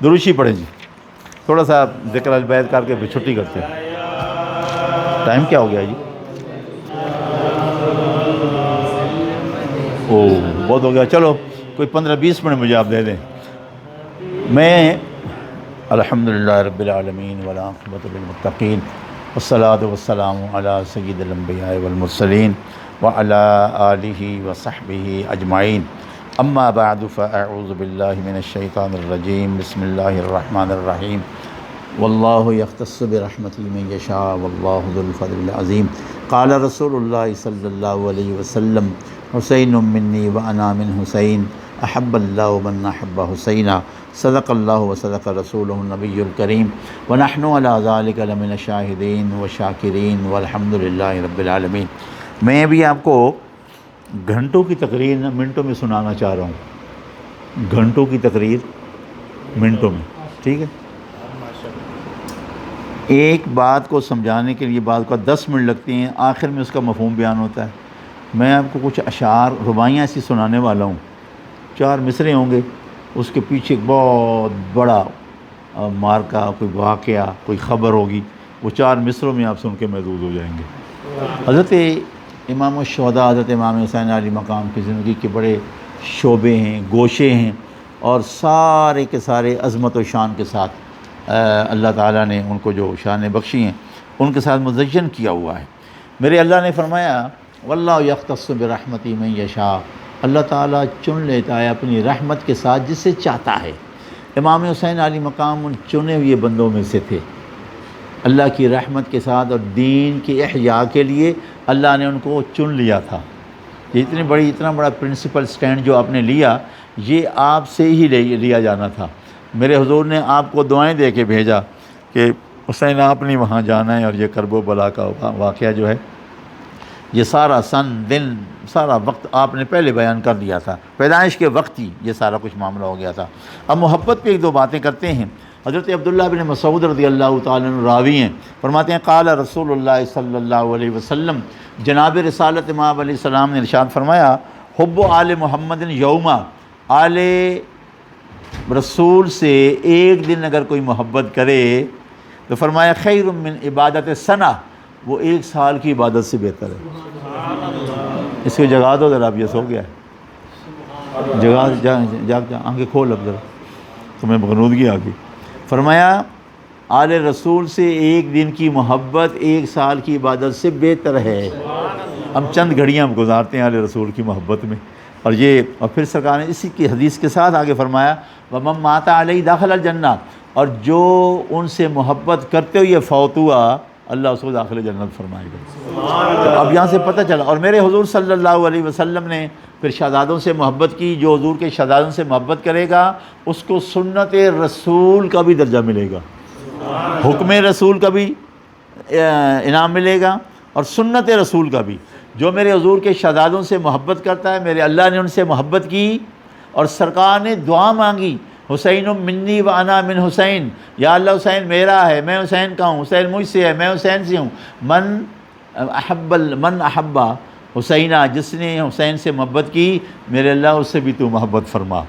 دروشی پڑھیں جی، تھوڑا سا ذکر البیت کر کے پھر چھٹی کرتے ہیں. ٹائم کیا ہو گیا جی؟ او بہت ہو گیا. چلو کوئی 15-20 منٹ مجھے آپ دے دیں. میں الحمدللہ رب العالمین والعاقبۃ للمتقین والصلاۃ والسلام علی سید الانبیاء والمرسلین وعلی آلہ وصحبہ اجمعین. اما بعد فاعوذ باللہ من الشیطان الرجیم. بسم اللہ الرحمن الرحیم. واللہ یختص برحمتہ من یشاء واللہ ذو الفضل العظیم. قال رسول اللہ صلی اللہ علیہ وسلم حسین منی وانا من حسین احب اللہ من احب حسینا. صدق اللہ وصدق رسولہ النبی الکریم ونحن علی ذلک لمن الشاہدین والشاکرین والحمد للہ رب العالمین. میں بھی آپ کو گھنٹوں کی تقریر منٹوں میں سنانا چاہ رہا ہوں. گھنٹوں کی تقریر منٹوں میں، ٹھیک ہے؟ ایک بات کو سمجھانے کے لیے بعض کا 10 منٹ لگتے ہیں، آخر میں اس کا مفہوم بیان ہوتا ہے. میں آپ کو کچھ اشعار رباعیاں ایسی سنانے والا ہوں. 4 مصرے ہوں گے، اس کے پیچھے ایک بہت بڑا مارکا، کوئی واقعہ، کوئی خبر ہوگی. وہ 4 مصروں میں آپ سن کے محظوظ ہو جائیں گے. حضرت امام الشہداء حضرت امام حسین علی مقام کی زندگی کے بڑے شعبے ہیں، گوشے ہیں، اور سارے کے سارے عظمت و شان کے ساتھ اللہ تعالیٰ نے ان کو جو شان بخشی ہیں ان کے ساتھ مزین کیا ہوا ہے. میرے اللہ نے فرمایا واللہ یختص برحمتہ من یشاء. اللہ تعالیٰ چن لیتا ہے اپنی رحمت کے ساتھ جسے چاہتا ہے. امام حسین علی مقام ان چنے ہوئے بندوں میں سے تھے. اللہ کی رحمت کے ساتھ اور دین کے احیاء کے لیے اللہ نے ان کو چن لیا تھا. یہ اتنا بڑا پرنسپل سٹینڈ جو آپ نے لیا، یہ آپ سے ہی لیا جانا تھا. میرے حضور نے آپ کو دعائیں دے کے بھیجا کہ حسین آپ نے وہاں جانا ہے، اور یہ کرب و بلا کا واقعہ جو ہے یہ سارا دن سارا وقت آپ نے پہلے بیان کر دیا تھا. پیدائش کے وقت ہی یہ سارا کچھ معاملہ ہو گیا تھا. اب محبت پہ 1-2 باتیں کرتے ہیں. حضرت عبداللہ بن مسعود رضی اللہ تعالیٰ عنہ راوی ہیں، فرماتے ہیں قال رسول اللہ صلی اللہ علیہ وسلم. جناب رسالت امام علیہ السلام نے ارشاد فرمایا حب آل محمد یوما. آل رسول سے ایک دن اگر کوئی محبت کرے تو فرمایا خیر من عبادت سنہ، وہ 1 سال کی عبادت سے بہتر ہے. اس کو جگا دو ذرا، اب یہ سو گیا ہے. جگا جاگ آنکھیں کھول اب ذرا، تمہیں مغنودگی آ گئی. فرمایا آل رسول سے ایک دن کی محبت 1 سال کی عبادت سے بہتر ہے. ہم چند گھڑیاں گزارتے ہیں آل رسول کی محبت میں. اور پھر سرکار نے اسی کی حدیث کے ساتھ آگے فرمایا وَمَن مَاتَ عَلَيْهِ دَخَلَ الْجَنَّةَ. اور جو ان سے محبت کرتے ہوئے فوت ہوا اللہ اس کو داخل جنت فرمائے گا. اب یہاں سے پتہ چلا. اور میرے حضور صلی اللہ علیہ وسلم نے پھر شہزادوں سے محبت کی. جو حضور کے شہزادوں سے محبت کرے گا اس کو سنت رسول کا بھی درجہ ملے گا، حکم رسول کا بھی انعام ملے گا، اور سنت رسول کا بھی. جو میرے حضور کے شہزادوں سے محبت کرتا ہے، میرے اللہ نے ان سے محبت کی، اور سرکار نے دعا مانگی حسین منی و انا من حسین. یا اللہ حسین میرا ہے، میں حسین کا ہوں، حسین مجھ سے ہے، میں حسین سے ہوں. من احبا حسینہ، جس نے حسین سے محبت کی میرے اللہ اس سے بھی تو محبت فرما.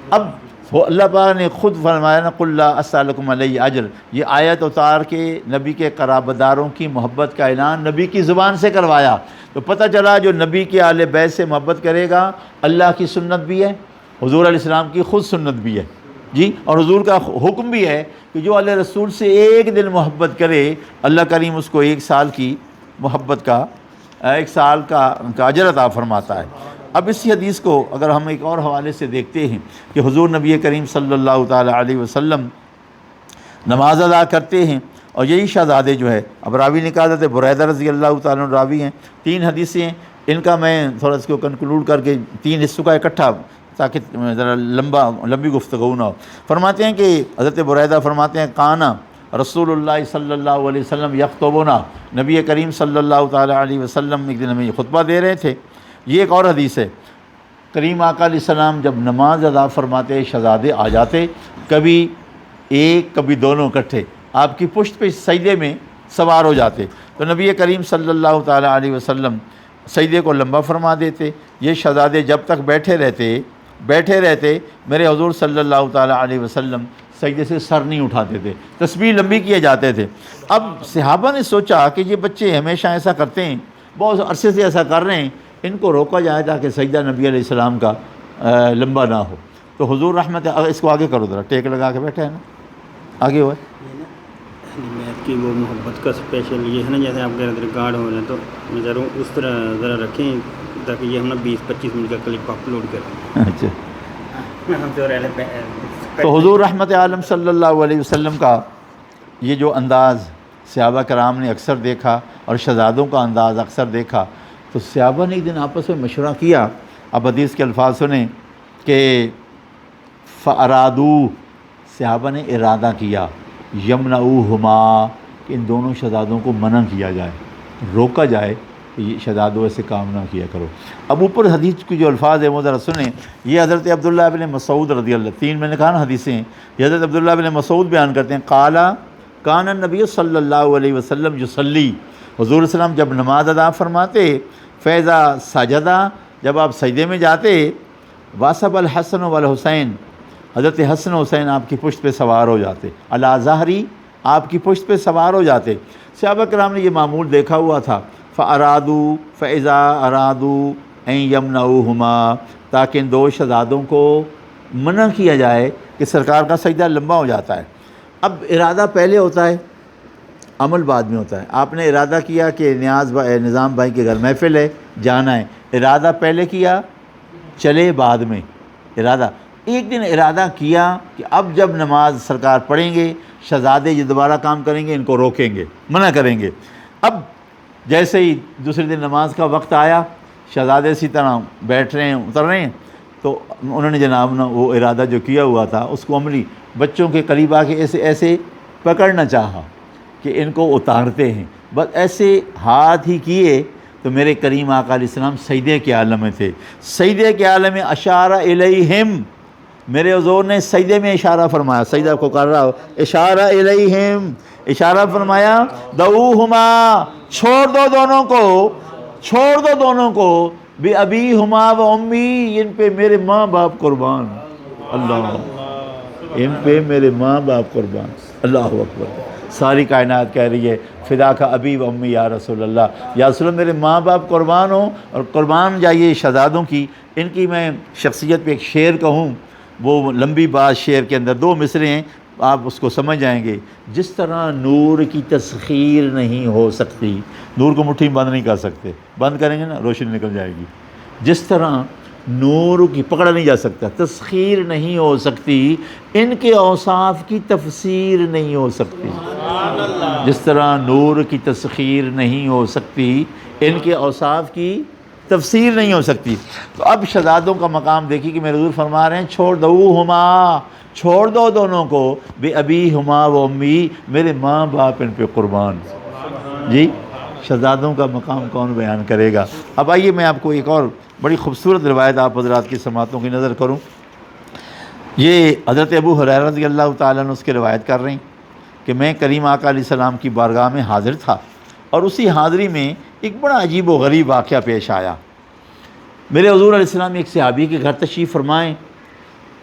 اب اللہ پاک نے خود فرمایا نا قل لا اسألکم علیہ اجر. یہ آیت اتار کے نبی کے قرابتداروں کی محبت کا اعلان نبی کی زبان سے کروایا. تو پتہ چلا جو نبی کے اہل بیت سے محبت کرے گا اللہ کی سنت بھی ہے، حضور علیہ السلام کی خود سنت بھی ہے جی، اور حضور کا حکم بھی ہے کہ جو اللہ رسول سے ایک دن محبت کرے اللہ کریم اس کو 1 سال کی محبت کا 1 سال کا اجر عطا فرماتا ہے. اب اسی حدیث کو اگر ہم ایک اور حوالے سے دیکھتے ہیں کہ حضور نبی کریم صلی اللہ تعالیٰ علیہ وسلم نماز ادا کرتے ہیں، اور یہی شہزادے جو ہے، اب راوی نے کہا حضرت بریدہ رضی اللہ تعالیٰ عنہ راوی ہیں. 3 حدیثیں ہیں، ان کا میں تھوڑا اس کو کنکلوڈ کر کے 3 حصوں کا اکٹھا تاکہ ذرا لمبی گفتگو نہ ہو. فرماتے ہیں کہ حضرت بریدہ فرماتے ہیں کانا رسول اللہ صلی اللہ علیہ وسلم یخطبنا. نبی کریم صلی اللہ تعالیٰ علیہ وسلم ایک دن ہمیں خطبہ دے رہے تھے. یہ ایک اور حدیث ہے. کریم آقا علیہ السلام جب نماز ادا فرماتے شہزادے آ جاتے، کبھی ایک کبھی دونوں اکٹھے آپ کی پشت پہ سجدے میں سوار ہو جاتے. تو نبی کریم صلی اللہ تعالیٰ علیہ وسلم سجدے کو لمبا فرما دیتے. یہ شہزادے جب تک بیٹھے رہتے بیٹھے رہتے، میرے حضور صلی اللہ تعالیٰ علیہ وسلم سجدے سے سر نہیں اٹھاتے تھے، تسبیح لمبی کیے جاتے تھے۔ اب صحابہ نے سوچا کہ یہ بچے ہمیشہ ایسا کرتے ہیں، بہت عرصے سے ایسا کر رہے ہیں، ان کو روکا جائے تاکہ سجدہ نبی علیہ السلام کا لمبا نہ ہو۔ تو حضور رحمت، اس کو آگے کرو ذرا، ٹیک لگا کے بیٹھے ہیں نا، آگے ہوا ہے۔ میت کی وہ محبت کا اسپیشل یہ ہے نا، جیسے آپ کہہ رہے تھے گارڈ ہو رہے ہیں، تو میں ضرور اس طرح ذرا رکھیں تاکہ یہ ہم نا 20-25 منٹ کا کلپ اپلوڈ کریں۔ اچھا، تو حضور رحمت عالم صلی اللہ علیہ وسلم کا یہ جو انداز صحابہ کرام نے اکثر دیکھا اور شہزادوں کا انداز اکثر دیکھا، تو صحابہ نے ایک دن آپس میں مشورہ کیا۔ اب حدیث کے الفاظ سنیں کہ فَأَرَادُوا، صحابہ نے ارادہ کیا، یمنعوہما، کہ ان دونوں شہزادوں کو منع کیا جائے، روکا جائے کہ یہ شہزادوں ایسے کام نہ کیا کرو۔ اب اوپر حدیث کی جو الفاظ ہیں وہ ذرا سنیں۔ یہ حضرت عبداللہ بن مسعود رضی اللہ، 3 میں نے کہا نا حدیثیں ہیں، یہ حضرت عبداللہ بن مسعود بیان کرتے ہیں، قال کان النبی صلی اللہ علیہ وسلم یصلی، حضور صلی اللہ علیہ وسلم جب نماز ادا فرماتے، فیضا سجدہ، جب آپ سجدے میں جاتے، واسب الحسن والحسین، حضرت حسن و حسین آپ کی پشت پہ سوار ہو جاتے، علی ظہری، آپ کی پشت پہ سوار ہو جاتے۔ صحابہ کرام نے یہ معمول دیکھا ہوا تھا، فَأَرَادُوا فَإِذَا أَرَادُوا أَن يَمْنَعُوهُمَا، تاکہ ان دو شہزادوں کو منع کیا جائے کہ سرکار کا سجدہ لمبا ہو جاتا ہے۔ اب ارادہ پہلے ہوتا ہے، عمل بعد میں ہوتا ہے۔ آپ نے ارادہ کیا کہ نظام بھائی کے گھر محفل ہے، جانا ہے، ارادہ پہلے کیا، چلے بعد میں ارادہ۔ ایک دن ارادہ کیا کہ اب جب نماز سرکار پڑھیں گے، شہزادے یہ دوبارہ کام کریں گے، ان کو روکیں گے، منع کریں گے۔ اب جیسے ہی دوسرے دن نماز کا وقت آیا، شہزادے اسی طرح بیٹھ رہے ہیں، اتر رہے ہیں، تو انہوں نے جناب نا وہ ارادہ جو کیا ہوا تھا اس کو عملی بچوں کے قریب آ کے ایسے ایسے پکڑنا چاہا کہ ان کو اتارتے ہیں، بس ایسے ہاتھ ہی کیے تو میرے کریم آقا علیہ السلام سجدے کے عالم میں تھے، سجدے کے عالم میں اشارہ الیہم، میرے حضور نے سجدے میں اشارہ فرمایا، سجدہ کو کر رہا ہو، اشارہ الیہم، اشارہ فرمایا، دعوہما، چھوڑ دو دونوں کو، چھوڑ دو دونوں کو، بی ابی ہما و امی، ان پہ میرے ماں باپ قربان، اللہ، ان پہ میرے ماں باپ قربان، اللہ اکبر۔ ساری کائنات کہہ رہی ہے فدا کا ابی و امی یا رسول اللہ، یا رسول اللہ میرے ماں باپ قربان ہوں، اور قربان جائیے شہزادوں کی۔ ان کی میں شخصیت پہ ایک شعر کہوں، وہ لمبی بات شعر کے اندر 2 مصرے ہیں، آپ اس کو سمجھ جائیں گے۔ جس طرح نور کی تسخیر نہیں ہو سکتی، نور کو مٹھی میں بند نہیں کر سکتے، بند کریں گے نا روشنی نکل جائے گی، جس طرح نور کی پکڑا نہیں جا سکتا، تسخیر نہیں ہو سکتی، ان کے اوصاف کی تفسیر نہیں ہو سکتی۔ جس طرح نور کی تسخیر نہیں ہو سکتی، ان کے اوصاف کی تفسیر نہیں ہو سکتی۔ تو اب شہزادوں کا مقام دیکھیے کہ میرے حضور فرما رہے ہیں چھوڑ دوہما، چھوڑ دو دونوں کو، بے ابی ہما و امی، میرے ماں باپ ان پہ قربان۔ جی شہزادوں کا مقام کون بیان کرے گا؟ اب آئیے میں آپ کو ایک اور بڑی خوبصورت روایت آپ حضرات کی سماعتوں کی نظر کروں۔ یہ حضرت ابو ہریرہ رضی اللہ تعالیٰ عنہ اس کی روایت کر رہے ہیں کہ میں کریم آقا علیہ السلام کی بارگاہ میں حاضر تھا، اور اسی حاضری میں ایک بڑا عجیب و غریب واقعہ پیش آیا۔ میرے حضور علیہ السلام ایک صحابی کے گھر تشریف فرمائیں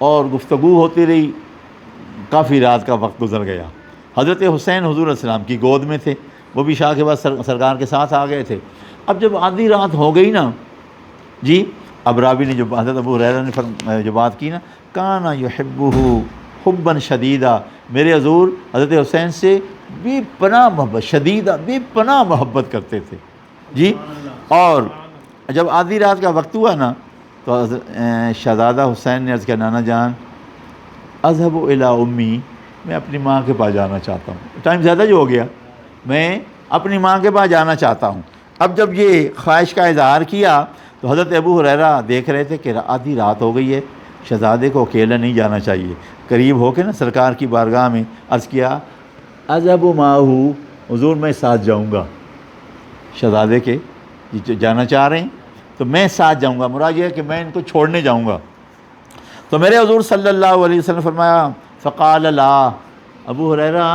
اور گفتگو ہوتی رہی، کافی رات کا وقت گزر گیا۔ حضرت حسین حضور علیہ السلام کی گود میں تھے، وہ بھی شاہ کے بعد سرکار کے ساتھ آ گئے تھے۔ اب جب آدھی رات ہو گئی نا جی، اب راوی نے جو حضرت ابو ہریرہ نے جو بات کی نا، کانا یحبہ حبا شدیدہ، میرے حضور حضرت حسین سے بے پناہ محبت، شدیدہ بے پناہ محبت کرتے تھے جی۔ اور جب آدھی رات کا وقت ہوا نا تو شہزادہ حسین نے عرض کیا، نانا جان اذهب الی امی، میں اپنی ماں کے پاس جانا چاہتا ہوں، ٹائم زیادہ جو ہو گیا، میں اپنی ماں کے پاس جانا چاہتا ہوں۔ اب جب یہ خواہش کا اظہار کیا تو حضرت ابو ہریرہ دیکھ رہے تھے کہ آدھی رات ہو گئی ہے، شہزادے کو اکیلا نہیں جانا چاہیے، قریب ہو کے نا سرکار کی بارگاہ میں عرض کیا، اذهب معه، حضور میں ساتھ جاؤں گا، شہزادے کے جانا چاہ رہے ہیں تو میں ساتھ جاؤں گا، مراد یہ ہے کہ میں ان کو چھوڑنے جاؤں گا۔ تو میرے حضور صلی اللہ علیہ وسلم فرمایا، فقال لا، ابو ہریرہ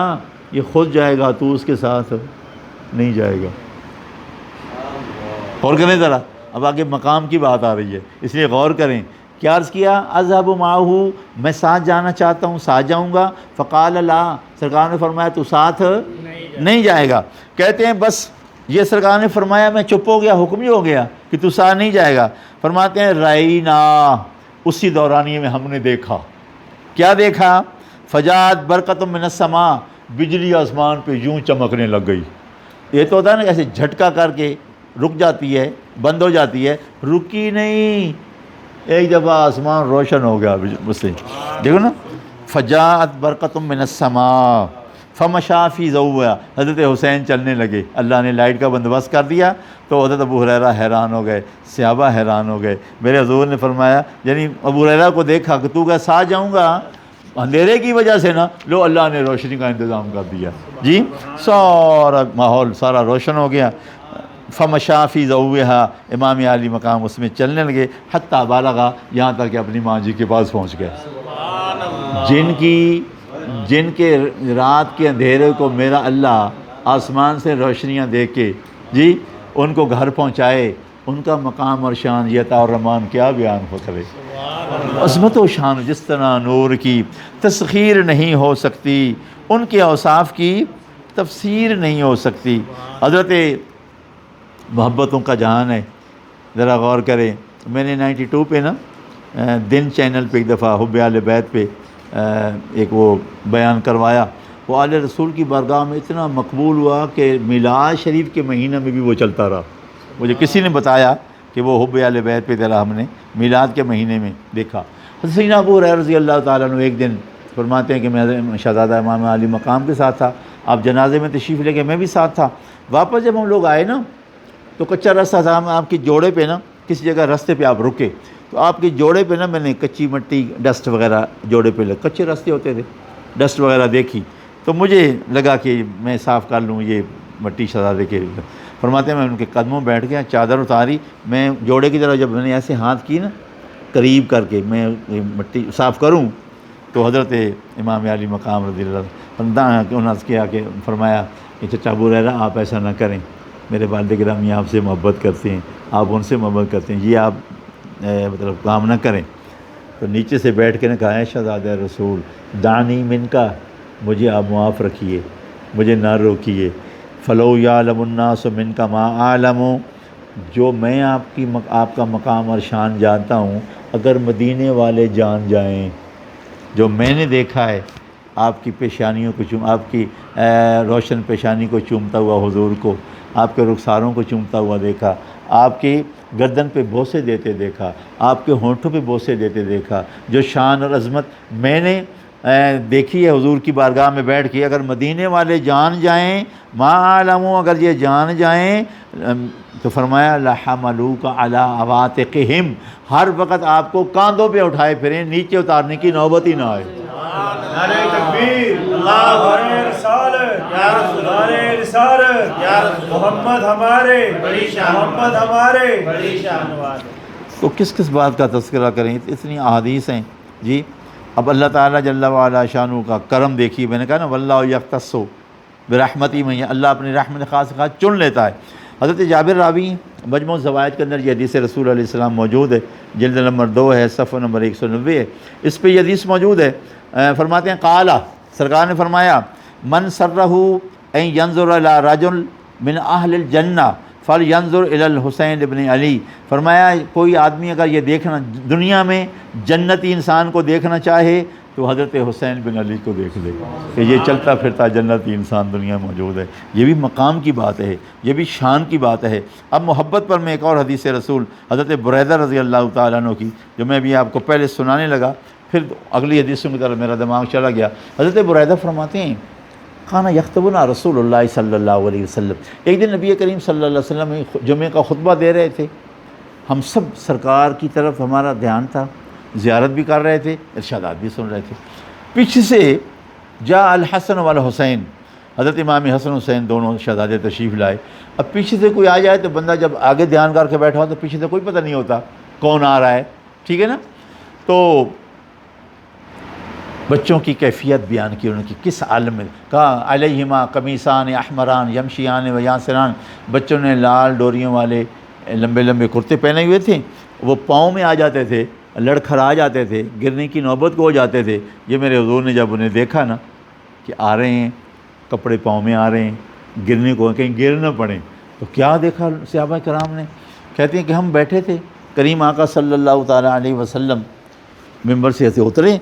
یہ خود جائے گا، تو اس کے ساتھ نہیں جائے گا۔ غور کریں ذرا، اب آگے مقام کی بات آ رہی ہے، اس لیے غور کریں کیا عرض کیا؟ اذهب معه، میں ساتھ جانا چاہتا ہوں، ساتھ جاؤں گا۔ فقال لا، سرکار نے فرمایا تو ساتھ نہیں جائے گا۔ کہتے ہیں بس یہ سرکار نے فرمایا میں چپ ہو گیا، حکم ہی ہو گیا کہ تو ساتھ نہیں جائے گا۔ فرماتے ہیں رائنا، اسی دورانیے میں ہم نے دیکھا، کیا دیکھا؟ فجاءت برقۃ من السماء، بجلی آسمان پہ یوں چمکنے لگ گئی۔ یہ تو ہوتا ہے نا ایسے جھٹکا کر کے رک جاتی ہے، بند ہو جاتی ہے، رکی نہیں، ایک دفعہ آسمان روشن ہو گیا مجھ سے، دیکھو نا۔ فجاءت برقۃ من السماء فمشى فی ضوءها، حضرت حسین چلنے لگے، اللہ نے لائٹ کا بندوبست کر دیا تو حضرت ابو ہریرہ حیران ہو گئے، صحابہ حیران ہو گئے۔ میرے حضور نے فرمایا، یعنی ابو ہریرہ کو دیکھا کہ تو کیا ساتھ جاؤں گا؟ اندھیرے کی وجہ سے نا، لو اللہ نے روشنی کا انتظام کر دیا جی، سارا ماحول سارا روشن ہو گیا۔ فمشى فی ضوءها، امام عالی مقام اس میں چلنے لگے، حتی بالغ، یہاں تک کہ اپنی ماں جی کے پاس پہنچ گئے، جن کے رات کے اندھیرے کو میرا اللہ آسمان سے روشنیاں دے کے جی ان کو گھر پہنچائے، ان کا مقام اور شان یہ عطا الرحمن کیا بیان ہو کرے۔ عظمت و شان جس طرح نور کی تسخیر نہیں ہو سکتی، ان کے اوصاف کی تفسیر نہیں ہو سکتی۔ حضرت محبتوں کا جہان ہے، ذرا غور کریں۔ میں نے 92 پہ نا دن چینل پہ ایک دفعہ حب اہل بیت پہ ایک وہ بیان کروایا، وہ آل رسول کی بارگاہ میں اتنا مقبول ہوا کہ میلاد شریف کے مہینہ میں بھی وہ چلتا رہا۔ مجھے کسی نے بتایا کہ وہ حب اہل بیت پہ ذرا ہم نے میلاد کے مہینے میں دیکھا۔ حضرت سیدنا ابو ہریرہ رضی اللہ تعالیٰ عنہ ایک دن فرماتے ہیں کہ میں شہزادہ امام علی مقام کے ساتھ تھا، آپ جنازے میں تشریف لے کے میں بھی ساتھ تھا۔ واپس جب ہم لوگ آئے نا تو کچا رستہ تھا، ہم آپ کے جوڑے پہ نا کسی جگہ رستے پہ آپ رکے تو آپ کے جوڑے پہ نا میں نے کچی مٹی ڈسٹ وغیرہ جوڑے پہ کچے راستے ہوتے تھے، ڈسٹ وغیرہ دیکھی تو مجھے لگا کہ میں صاف کر لوں یہ مٹی شہزادے کے۔ فرماتے ہیں میں ان کے قدموں بیٹھ گیا، چادر اتاری، میں جوڑے کی طرف جب میں نے ایسے ہاتھ کی نا قریب کر کے میں مٹی صاف کروں تو حضرت امام علی مقام رضی اللہ عنہ انہوں نے کیا کہ فرمایا کہ چچا ابو ہریرہ آپ ایسا نہ کریں، میرے والد گرامی آپ سے محبت کرتے ہیں، آپ ان سے محبت کرتے ہیں، یہ آپ مطلب کام نہ کریں۔ تو نیچے سے بیٹھ کے نے کہا ہے شہزادہ رسول دانی من کا، مجھے آپ معاف رکھیے، مجھے نہ روکیے۔ فلو یعلم الناس من کا ما اعلم، جو میں آپ کا مقام اور شان جانتا ہوں، اگر مدینے والے جان جائیں، جو میں نے دیکھا ہے آپ کی پیشانیوں کو آپ کی روشن پیشانی کو چومتا ہوا حضور کو، آپ کے رخساروں کو چومتا ہوا دیکھا، آپ کی گردن پہ بوسے دیتے دیکھا، آپ کے ہونٹوں پہ بوسے دیتے دیکھا، جو شان اور عظمت میں نے دیکھی ہے حضور کی بارگاہ میں بیٹھ کے، اگر مدینے والے جان جائیں ما عالموں، اگر یہ جان جائیں تو فرمایا لحملوک علی عواتقہم، ہر وقت آپ کو کاندھوں پہ اٹھائے پھریں، نیچے اتارنے کی نوبت ہی نہ آئے۔ نعرہ تکبیر، اللہ رسالت یا رسول، نعرہ رسالت یا رسول، محمد ہمارے بڑی شان، محمد ہمارے بڑی شان والے۔ تو کس کس بات کا تذکرہ کریں، اتنی احادیث ہیں جی۔ اب اللہ تعالیٰ جل وعلا شانہ کا کرم دیکھیے، میں نے کہا نا واللہ یختص برحمتہ من، اللہ اپنی رحمت خاص چن لیتا ہے۔ حضرت جابر راوی مجموع الزوائد کے اندر یہ حدیث رسول علیہ السلام موجود ہے، جلد نمبر 2 ہے، صفحہ نمبر 190 ہے، اس پہ یہ حدیث موجود ہے۔ فرماتے ہیں قال، سرکار نے فرمایا من سرہ ان ینظر الی رجل من اہل الجنہ فلینظر الی الحسین ابن علی، فرمایا کوئی آدمی اگر یہ دیکھنا دنیا میں جنتی انسان کو دیکھنا چاہے تو حضرت حسین بن علی کو دیکھ لے کہ یہ چلتا پھرتا جنتی انسان دنیا میں موجود ہے۔ یہ بھی مقام کی بات ہے، یہ بھی شان کی بات ہے۔ اب محبت پر میں ایک اور حدیث رسول حضرت بریدہ رضی اللہ تعالیٰ عنہ کی، جو میں بھی آپ کو پہلے سنانے لگا، پھر اگلی حدیثوں کی طرف میرا دماغ چلا گیا۔ حضرت بریدہ فرماتے ہیں کانا یخطبنا رسول اللہ صلی اللہ علیہ وسلم، ایک دن نبی کریم صلی اللہ علیہ وسلم جمعے کا خطبہ دے رہے تھے، ہم سب سرکار کی طرف ہمارا دھیان تھا، زیارت بھی کر رہے تھے، ارشادات بھی سن رہے تھے۔ پیچھے سے جاء الحسن والحسین، حضرت امام حسن حسین دونوں شہزادے تشریف لائے۔ اب پیچھے سے کوئی آ جائے تو بندہ جب آگے دھیان کر کے بیٹھا ہو تو پیچھے سے کوئی پتہ نہیں ہوتا کون آ رہا ہے، ٹھیک ہے نا۔ تو بچوں کی کیفیت بیان کی انہوں نے، کس عالم میں کہا علیہما قمیصان احمران یمشیان و یاسران، بچوں نے لال ڈوریوں والے لمبے لمبے کرتے پہنے ہوئے تھے، وہ پاؤں میں آ جاتے تھے لڑکھڑا جاتے تھے، گرنے کی نوبت کو ہو جاتے تھے۔ یہ میرے حضور نے جب انہیں دیکھا نا کہ آ رہے ہیں، کپڑے پاؤں میں آ رہے ہیں، گرنے کو کہیں گر نہ پڑیں، تو کیا دیکھا صحابہ کرام نے؟ کہتے ہیں کہ ہم بیٹھے تھے، کریم آقا صلی اللہ تعالیٰ علیہ وسلم ممبر سے ایسے اترے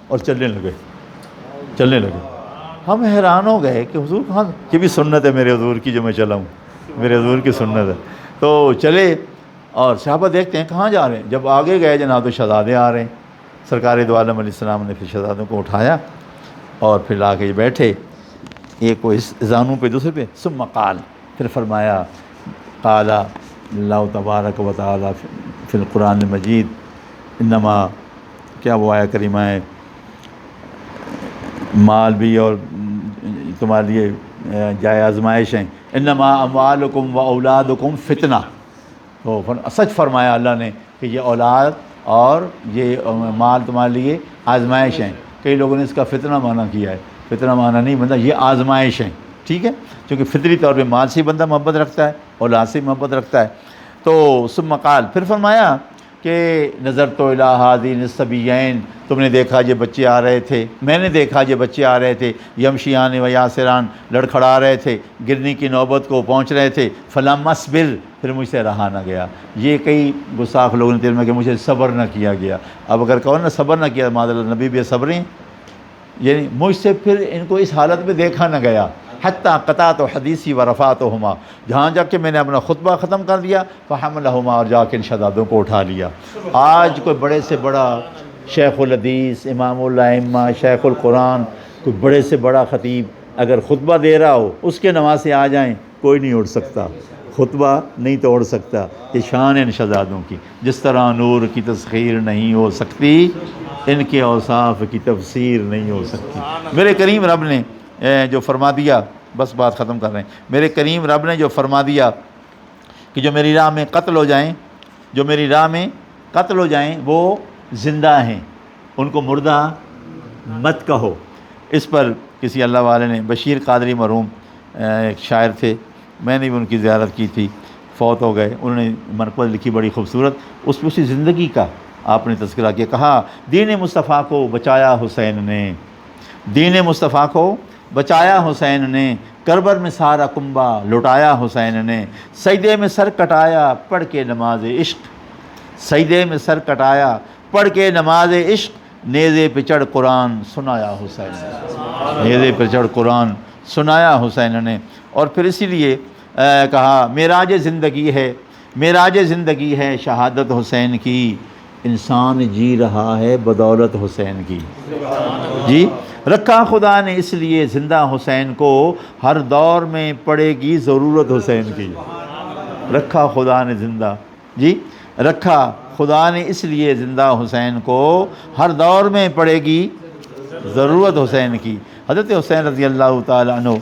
اور چلنے لگے۔ ہم حیران ہو گئے کہ حضور کہاں؟ یہ بھی سنت ہے میرے حضور کی جو میں چلا ہوں، میرے حضور کی سنت ہے۔ تو چلے اور صحابہ دیکھتے ہیں کہاں جا رہے ہیں۔ جب آگے گئے جناب تو شہزادے آ رہے ہیں۔ سرکار دو عالم علیہ السلام نے پھر شہزادوں کو اٹھایا اور پھر لا کے بیٹھے، ایک کو اس زانوں پہ دوسرے پہ، ثم قال، پھر فرمایا، قال اللہ تبارک و تعالیٰ فی القرآن المجید، انما، کیا وہ آیا کریمہ ہے، مال بھی اور تمہارے لیے جائے آزمائش ہیں، انما اموالکم و اولادکم فتنہ۔ تو سچ فرمایا اللہ نے کہ یہ اولاد اور یہ مال تمہارے لیے آزمائش ہیں۔ کئی لوگوں نے اس کا فتنہ معنی کیا ہے، فتنہ معنی نہیں بندہ، یہ آزمائش ہیں، ٹھیک ہے، کیونکہ فطری طور پہ مال سے بندہ محبت رکھتا ہے، اولاد سے محبت رکھتا ہے۔ تو ثم قال، پھر فرمایا کہ نظر تو الی ہذین الصبیین، تم نے دیکھا یہ بچے آ رہے تھے، میں نے دیکھا یہ بچے آ رہے تھے، یمشیان و یاسران، لڑکھڑا رہے تھے، گرنے کی نوبت کو پہنچ رہے تھے، فلم اصبر، پھر مجھ سے رہا نہ گیا۔ یہ کئی گستاخ لوگوں نے ترجمہ کہ مجھے صبر نہ کیا گیا۔ اب اگر کہو نا صبر نہ کیا، معاذ اللہ، نبی بھی صبر ہیں، یعنی مجھ سے پھر ان کو اس حالت میں دیکھا نہ گیا، حتیٰ قطعت حدیثی و رفعتہما، جہاں جا کے میں نے اپنا خطبہ ختم کر دیا، فحملہما، اور جا کے ان شہزادوں کو اٹھا لیا۔ آج کوئی بڑے سے بڑا شیخ الحدیث، امام الائمہ، شیخ القرآن، کوئی بڑے سے بڑا خطیب اگر خطبہ دے رہا ہو، اس کے نماز سے آ جائیں، کوئی نہیں اٹھ سکتا، خطبہ نہیں توڑ سکتا۔ یہ شان ہے ان شہزادوں کی، جس طرح نور کی تسخیر نہیں ہو سکتی، ان کے اوصاف کی تفسیر نہیں ہو سکتی۔ میرے کریم رب نے جو فرما دیا، بس بات ختم کر رہے ہیں، میرے کریم رب نے جو فرما دیا کہ جو میری راہ میں قتل ہو جائیں، جو میری راہ میں قتل ہو جائیں وہ زندہ ہیں، ان کو مردہ مت کہو۔ اس پر کسی اللہ والے نے، بشیر قادری مرحوم ایک شاعر تھے، میں نے بھی ان کی زیارت کی تھی، فوت ہو گئے، انہوں نے منقبت لکھی بڑی خوبصورت، اس میں اسی زندگی کا آپ نے تذکرہ کیا، کہا دین مصطفیٰ کو بچایا حسین نے، دین مصطفیٰ کو بچایا حسین نے، کربر میں سارا کنبہ لٹایا حسین نے، سجدے میں سر کٹایا پڑھ کے نماز عشق، سجدے میں سر کٹایا پڑھ کے نماز عشق، نیزے پہ چڑھ قرآن سنایا حسین نے، نیزے پہ چڑھ قرآن سنایا حسین نے۔ اور پھر اسی لیے کہا معراج زندگی ہے، معراج زندگی ہے شہادت حسین کی، انسان جی رہا ہے بدولت حسین کی۔ جی، رکھا خدا نے اس لیے زندہ حسین کو، ہر دور میں پڑے گی ضرورت حسین کی۔ رکھا خدا نے زندہ، جی، رکھا خدا نے اس لیے زندہ حسین کو، ہر دور میں پڑے گی ضرورت حسین کی۔ حضرت حسین رضی اللہ تعالیٰ عنہ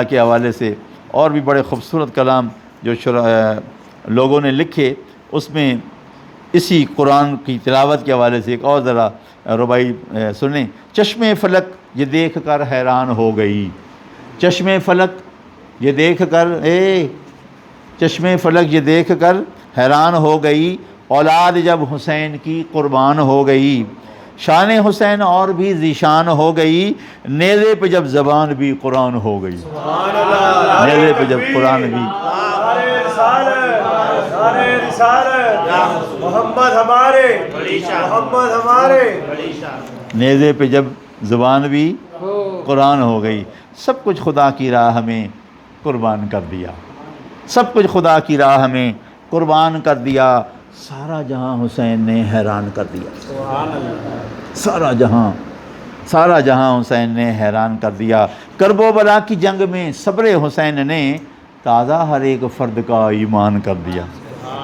کے حوالے سے اور بھی بڑے خوبصورت کلام جو لوگوں نے لکھے، اس میں اسی قرآن کی تلاوت کے حوالے سے ایک اور ذرا ربائی سنیں۔ چشم فلک یہ دیکھ کر حیران ہو گئی، چشم فلک یہ دیکھ کر، چشم فلک یہ دیکھ کر حیران ہو گئی، اولاد جب حسین کی قربان ہو گئی، شان حسین اور بھی ذیشان ہو گئی، نیزے پہ جب زبان بھی قرآن ہو گئی، نیزے پہ جب قرآن بھی۔ محمد ہمارے، محمد ہمارے، نیزے پہ جب زبان بھی قرآن ہو گئی، سب کچھ خدا کی راہ میں قربان کر دیا، سب کچھ خدا کی راہ میں قربان کر دیا، سارا جہاں حسین نے حیران کر دیا، سارا جہاں حسین نے حیران کر دیا۔ کرب و بلا کی جنگ میں صبر حسین نے تازہ ہر ایک فرد کا ایمان کر دیا،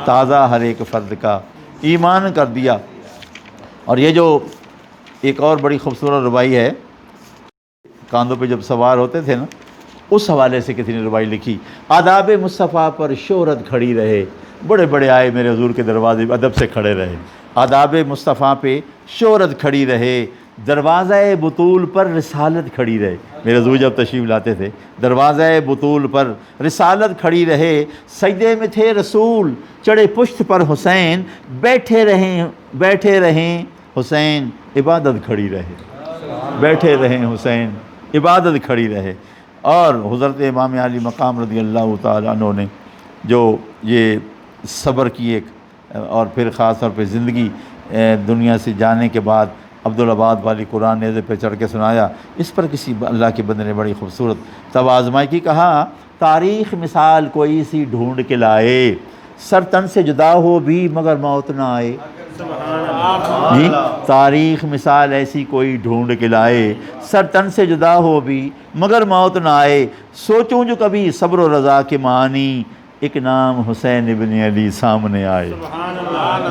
تازہ ہر ایک فرد کا ایمان کر دیا۔ اور یہ جو ایک اور بڑی خوبصورت ربائی ہے، کاندھوں پہ جب سوار ہوتے تھے نا، اس حوالے سے کسی نے ربائی لکھی، آداب مصطفیٰ پر شہرت کھڑی رہے، بڑے بڑے آئے میرے حضور کے دروازے ادب سے کھڑے رہے، آداب مصطفیٰ پہ شہرت کھڑی رہے، دروازہ بطول پر رسالت کھڑی رہے. میرے حضور جب تشریف لاتے تھے دروازہ بطول پر رسالت کھڑی رہے. سجدے میں تھے رسول چڑھے پشت پر حسین، بیٹھے رہیں حسین عبادت کھڑی رہے. بیٹھے رہیں حسین عبادت کھڑی رہے. اور حضرت امام علی مقام رضی اللہ تعالیٰ عنہ نے جو یہ صبر کی ایک اور پھر خاص طور پہ زندگی دنیا سے جانے کے بعد عبدالآباد والی قرآن نیزے پہ چڑھ کے سنایا، اس پر کسی اللہ کے بندے نے بڑی خوبصورت توازمائی کی. کہا تاریخ مثال کوئی سی ڈھونڈ کے لائے، سر تن سے جدا ہو بھی مگر موت نہ آئے. جی تاریخ مثال ایسی کوئی ڈھونڈ کے لائے، سر تن سے جدا ہو بھی مگر موت نہ آئے. سوچوں جو کبھی صبر و رضا کے معنی، ایک نام حسین ابن علی سامنے آئے.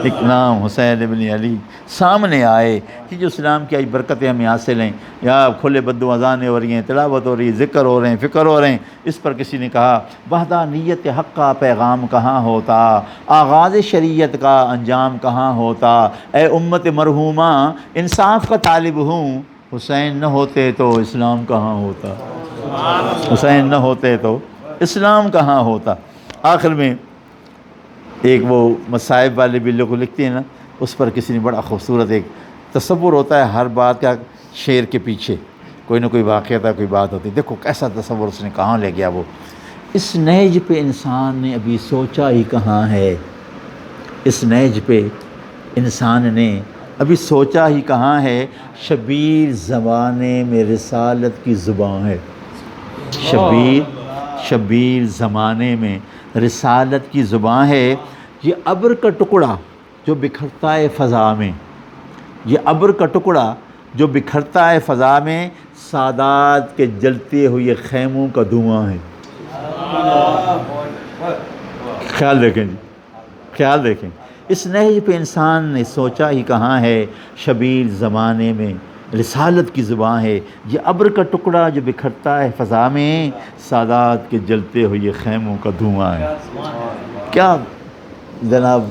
ایک نام حسین ابن علی سامنے آئے کہ جو اسلام کی آج برکتیں ہمیں حاصل ہیں. یا کھلے بدو اذانیں ہو رہی ہیں، تلاوت ہو رہی ہے، ذکر ہو رہے ہیں، فکر ہو رہے ہیں. اس پر کسی نے کہا وحدانیت حق کا پیغام کہاں ہوتا، آغاز شریعت کا انجام کہاں ہوتا. اے امت مرحومہ انصاف کا طالب ہوں، حسین نہ ہوتے تو اسلام کہاں ہوتا. حسین نہ ہوتے تو اسلام کہاں ہوتا. آخر میں ایک وہ مصائب والے بلوں کو لکھتے ہیں نا، اس پر کسی نے بڑا خوبصورت ایک تصور ہوتا ہے ہر بات کا، شعر کے پیچھے کوئی نہ کوئی واقعہ تھا، کوئی بات ہوتی. دیکھو کیسا تصور اس نے کہاں لے گیا. وہ اس نہج پہ انسان نے ابھی سوچا ہی کہاں ہے. اس نہج پہ انسان نے ابھی سوچا ہی کہاں ہے. شبیر زمانے میں رسالت کی زبان ہے. شبیر زمانے میں رسالت کی زبان ہے. یہ ابر کا ٹکڑا جو بکھرتا ہے فضا میں، یہ ابر کا ٹکڑا جو بکھرتا ہے فضا میں، سادات کے جلتے ہوئے خیموں کا دھواں ہے. خیال دیکھیں جی، خیال دیکھیں. اس نہج پہ انسان نے سوچا ہی کہاں ہے. شبیر زمانے میں رسالت کی زبان ہے. یہ ابر کا ٹکڑا جو بکھرتا ہے فضا میں، سادات کے جلتے ہوئے خیموں کا دھواں ہے. کیا جناب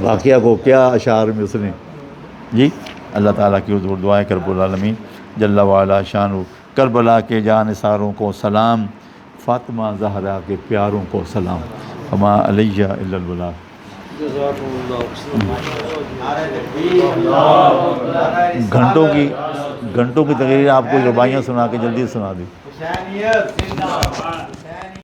واقعہ کو کیا اشعار میں اس نے. جی اللہ تعالیٰ کی حضور دعائیں کرب العالمین جل وعلا شانہ. کربلا کے جانثاروں کو سلام، فاطمہ زہرا کے پیاروں کو سلام. وما علیہ الا البلاغ. گھنٹوں کی تقریر آپ کو رباعیاں سنا کے جلدی سنا دی.